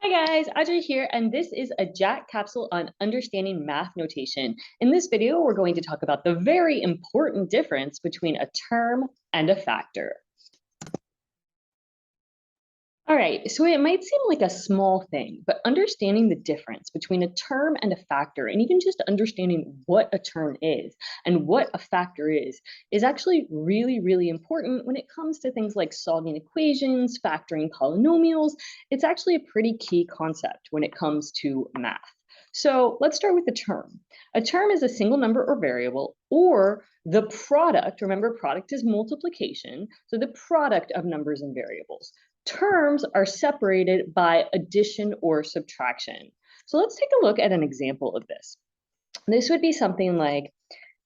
Hi guys, Audrey here, and this is a JAC capsule on understanding math notation. In this video, we're going to talk about the very important difference between a term and a factor. All right, so it might seem like a small thing, but understanding the difference between a term and a factor, and even just understanding what a term is and what a factor is actually really, really important when it comes to things like solving equations, factoring polynomials. It's actually a pretty key concept when it comes to math. So let's start with the term. A term is a single number or variable, or the product. Remember, product is multiplication, so the product of numbers and variables. Terms are separated by addition or subtraction. So let's take a look at an example of this. This would be something like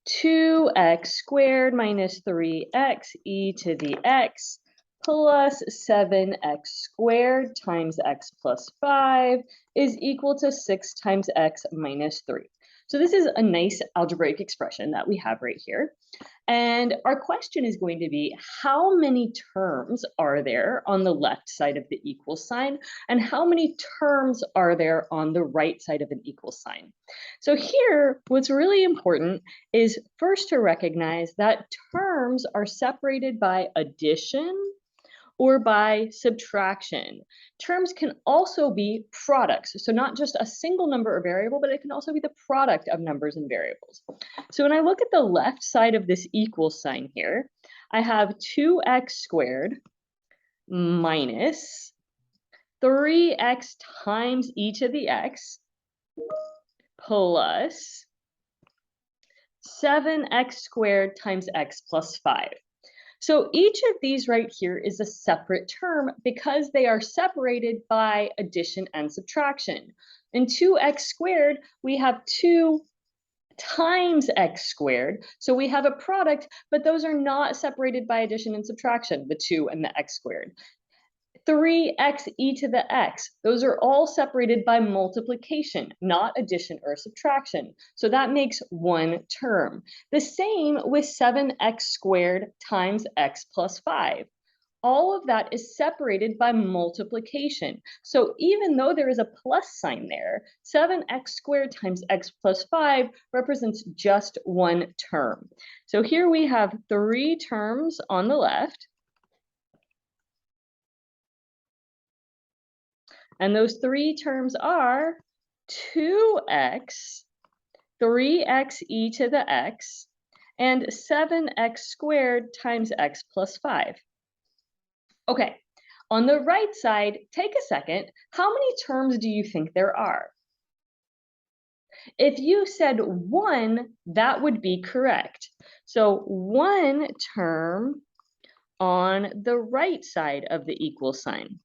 2x squared minus 3x e to the x plus 7x squared times x plus 5 is equal to 6 times x minus 3. So this is a nice algebraic expression that we have right here. And our question is going to be, how many terms are there on the left side of the equal sign? And how many terms are there on the right side of an equal sign? So here, what's really important is first to recognize that terms are separated by addition or by subtraction. Terms can also be products. So not just a single number or variable, but it can also be the product of numbers and variables. So when I look at the left side of this equal sign here, I have 2x squared minus 3x times e to the x plus 7x squared times x plus 5. So each of these right here is a separate term because they are separated by addition and subtraction. In 2x squared, we have 2 times x squared. So we have a product, but those are not separated by addition and subtraction, the 2 and the x squared. 3x e to the x. Those are all separated by multiplication, not addition or subtraction. So that makes one term. The same with 7x squared times x plus 5. All of that is separated by multiplication. So even though there is a plus sign there, 7x squared times x plus 5 represents just one term. So here we have 3 terms on the left. And those 3 terms are 2x, 3x e to the x, and 7x squared times x plus 5. Okay, on the right side, take a second. How many terms do you think there are? If you said 1, that would be correct. So 1 term on the right side of the equal sign.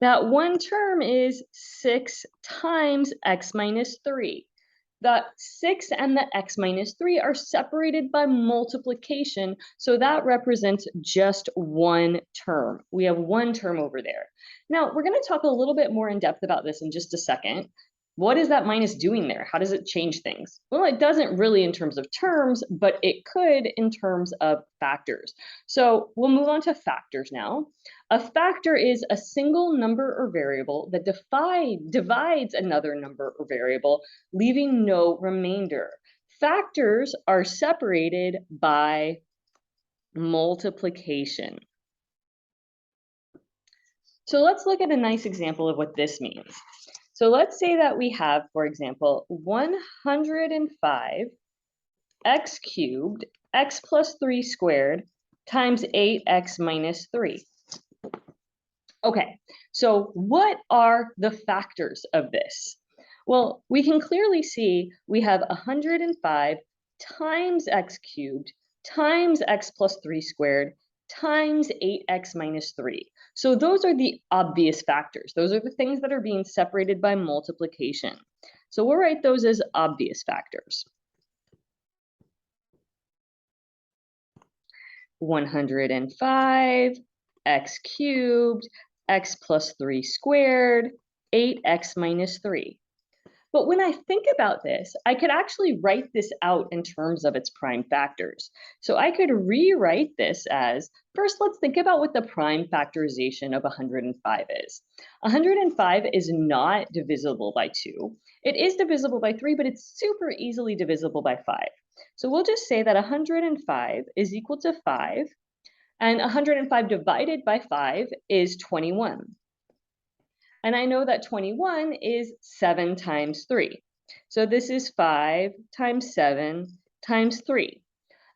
That one term is 6 times x minus 3. The 6 and the x minus 3 are separated by multiplication, so that represents just one term. We have one term over there. Now, we're going to talk a little bit more in depth about this in just a second. What is that minus doing there? How does it change things? Well, it doesn't really in terms of terms, but it could in terms of factors. So we'll move on to factors now. A factor is a single number or variable that divides another number or variable, leaving no remainder. Factors are separated by multiplication. So let's look at a nice example of what this means. So let's say that we have, for example, 105 x cubed, x plus 3 squared, times 8x minus 3. Okay, so what are the factors of this? Well, we can clearly see we have 105 times x cubed times x plus 3 squared times 8x minus 3. So those are the obvious factors. Those are the things that are being separated by multiplication. So we'll write those as obvious factors. 105 x cubed, x plus 3 squared, 8x minus 3. But when I think about this, I could actually write this out in terms of its prime factors. So I could rewrite this as, first, let's think about what the prime factorization of 105 is. 105 is not divisible by 2. It is divisible by 3, but it's super easily divisible by 5. So we'll just say that 105 is equal to 5, and 105 divided by 5 is 21. And I know that 21 is 7 times 3. So this is 5 times 7 times 3.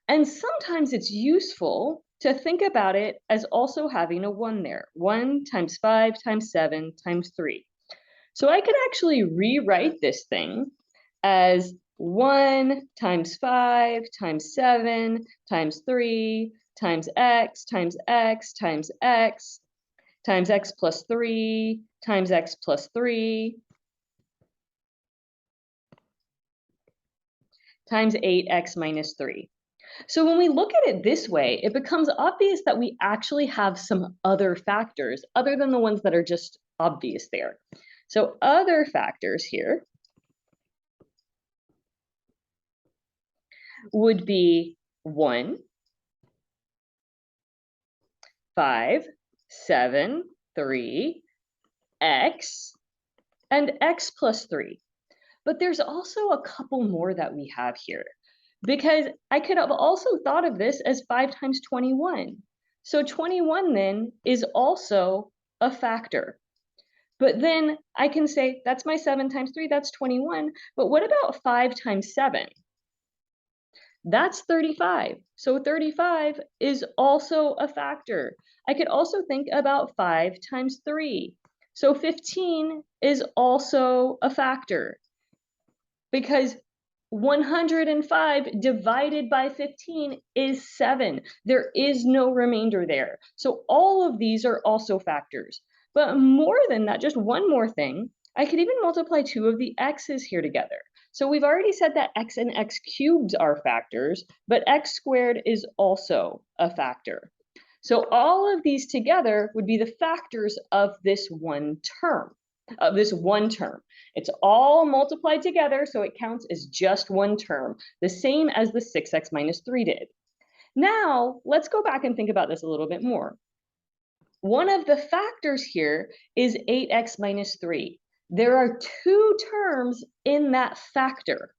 And sometimes it's useful to think about it as also having a 1 there. 1 times 5 times 7 times 3. So I could actually rewrite this thing as 1 times 5 times 7 times 3 times x times x times x times x plus 3 times x plus 3 times 8x minus 3. So when we look at it this way, it becomes obvious that we actually have some other factors other than the ones that are just obvious there. So other factors here would be 1, 5, 7, 3, x, and x plus 3. But there's also a couple more that we have here, because I could have also thought of this as 5 times 21. So 21 then is also a factor. But then I can say that's my 7 times 3, that's 21. But what about 5 times 7? That's 35. So 35 is also a factor. I could also think about 5 times 3. So 15 is also a factor, because 105 divided by 15 is 7. There is no remainder there. So all of these are also factors. But more than that, just one more thing, I could even multiply 2 of the x's here together. So we've already said that x and x cubed are factors, but x squared is also a factor. So all of these together would be the factors of this one term. It's all multiplied together, so it counts as just one term, the same as the 6x minus 3 did. Now, let's go back and think about this a little bit more. One of the factors here is 8x minus 3. There are 2 terms in that factor.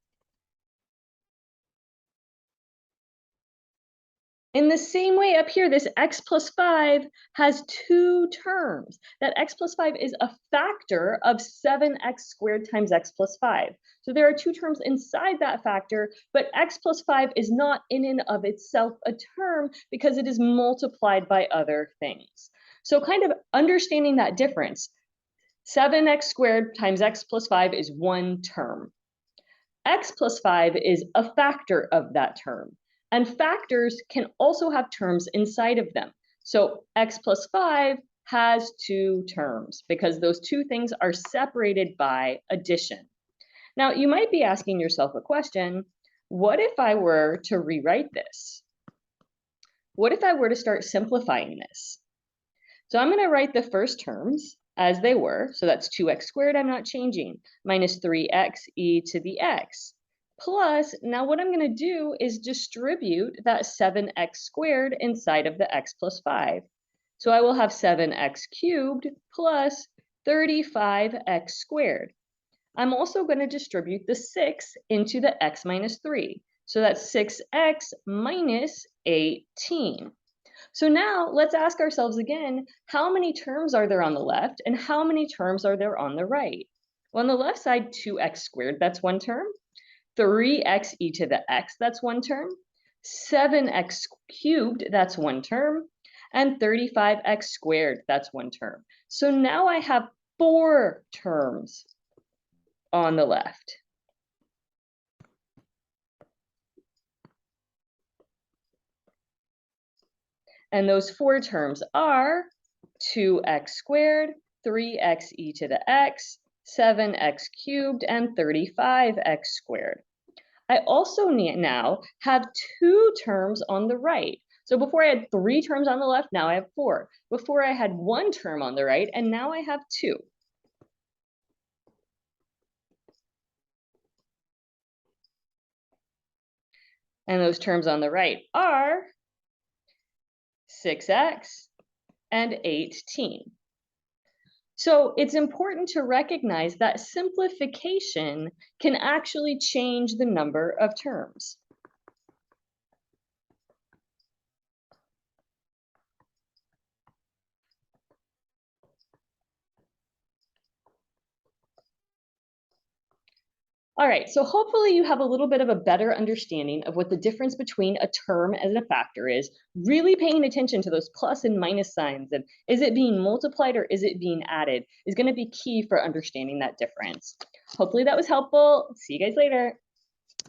In the same way up here, this x plus 5 has 2 terms. That x plus 5 is a factor of 7x squared times x plus 5. So there are 2 terms inside that factor, but x plus 5 is not in and of itself a term because it is multiplied by other things. So kind of understanding that difference, 7x squared times x plus 5 is one term. X plus 5 is a factor of that term. And factors can also have terms inside of them. So x plus 5 has 2 terms because those 2 things are separated by addition. Now, you might be asking yourself a question, what if I were to rewrite this? What if I were to start simplifying this? So I'm going to write the first terms as they were. So that's 2x squared, I'm not changing, minus 3x e to the x. Plus, now what I'm going to do is distribute that 7x squared inside of the x plus 5. So I will have 7x cubed plus 35x squared. I'm also going to distribute the 6 into the x minus 3. So that's 6x minus 18. So now let's ask ourselves again, how many terms are there on the left and how many terms are there on the right? Well, on the left side, 2x squared, that's one term. 3x e to the x, that's one term. 7x cubed, that's one term. And 35x squared, that's one term. So now I have 4 terms on the left. And those 4 terms are 2x squared, 3x e to the x, 7x cubed, and 35x squared. I also now have 2 terms on the right. So before I had 3 terms on the left, now I have 4. Before I had 1 term on the right, and now I have 2. And those terms on the right are 6x and 18. So it's important to recognize that simplification can actually change the number of terms. All right, so hopefully you have a little bit of a better understanding of what the difference between a term and a factor is, really paying attention to those plus and minus signs, and is it being multiplied or is it being added is going to be key for understanding that difference. Hopefully that was helpful. See you guys later.